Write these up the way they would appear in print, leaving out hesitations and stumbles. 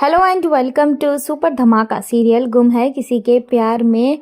Hello and welcome to super धमाका serial गुम है किसी के प्यार में।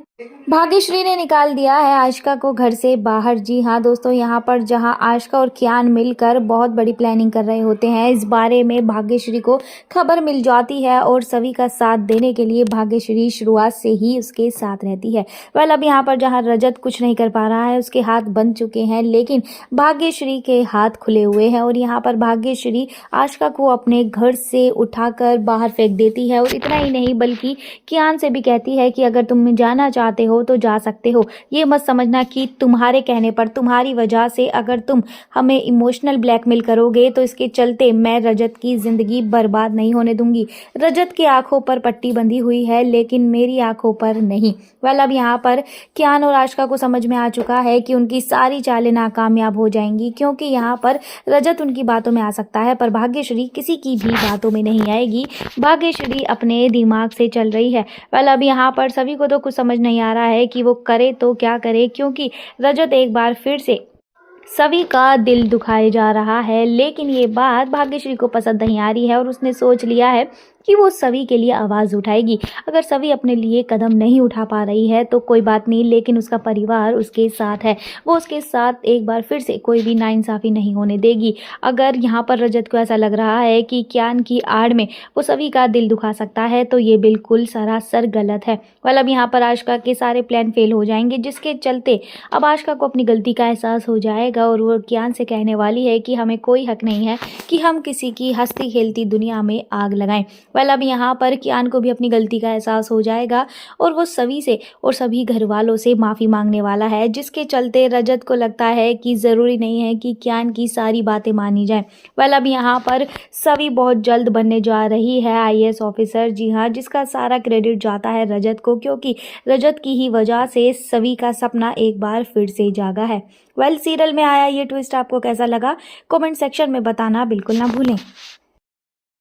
भाग्यश्री ने निकाल दिया है आशिका को घर से बाहर। जी हाँ दोस्तों, यहाँ पर जहाँ आशिका और कियान मिलकर बहुत बड़ी प्लानिंग कर रहे होते हैं, इस बारे में भाग्यश्री को खबर मिल जाती है और सभी का साथ देने के लिए भाग्यश्री शुरुआत से ही उसके साथ रहती है। अब यहाँ पर जहाँ रजत कुछ नहीं कर पा रहा है, उसके हाथ बंध चुके हैं, लेकिन भाग्यश्री के हाथ खुले हुए हैं और यहाँ पर भाग्यश्री आशिका को अपने घर से उठाकर बाहर फेंक देती है। और इतना ही नहीं बल्कि कियान से भी कहती है कि अगर तुम जाना चाहते हो तो जा सकते हो, ये मत समझना कि तुम्हारे कहने पर, तुम्हारी वजह से अगर तुम हमें इमोशनल ब्लैकमेल करोगे तो इसके चलते मैं रजत की जिंदगी बर्बाद नहीं होने दूंगी। रजत की आंखों पर पट्टी बंधी हुई है लेकिन मेरी आंखों पर नहीं। अब यहाँ पर कियान और आशिका को समझ में आ चुका है कि उनकी सारी चालें नाकामयाब हो जाएंगी, क्योंकि यहाँ पर रजत उनकी बातों में आ सकता है पर भाग्यश्री किसी की भी बातों में नहीं आएगी। भाग्यश्री अपने दिमाग से चल रही है। अब यहाँ पर सभी को तो कुछ समझ नहीं आ रहा है कि वो करे तो क्या करे, क्योंकि रजत एक बार फिर से सभी का दिल दुखाए जा रहा है। लेकिन ये बात भाग्यश्री को पसंद नहीं आ रही है और उसने सोच लिया है कि वो सभी के लिए आवाज़ उठाएगी। अगर सभी अपने लिए कदम नहीं उठा पा रही है तो कोई बात नहीं, लेकिन उसका परिवार उसके साथ है, वो उसके साथ एक बार फिर से कोई भी नाइंसाफ़ी नहीं होने देगी। अगर यहाँ पर रजत को ऐसा लग रहा है कि कियान की आड़ में वो सभी का दिल दुखा सकता है तो ये बिल्कुल सरासर गलत है। अब यहाँ पर आशिका के सारे प्लान फेल हो जाएंगे, जिसके चलते अब आशिका को अपनी गलती का एहसास हो जाएगा और वो कियान से कहने वाली है कि हमें कोई हक नहीं है कि हम किसी की हंसती खेलती दुनिया में आग लगाएं। अब यहाँ पर कियान को भी अपनी गलती का एहसास हो जाएगा और वो सभी से और सभी घर वालों से माफ़ी मांगने वाला है, जिसके चलते रजत को लगता है कि ज़रूरी नहीं है कि कियान की सारी बातें मानी जाएं। अब यहाँ पर सभी बहुत जल्द बनने जा रही है आईएएस ऑफिसर। जी हाँ, जिसका सारा क्रेडिट जाता है रजत को, क्योंकि रजत की ही वजह से सभी का सपना एक बार फिर से जागा है। सीरियल में आया ये ट्विस्ट आपको कैसा लगा, कमेंट सेक्शन में बताना बिल्कुल ना भूलें।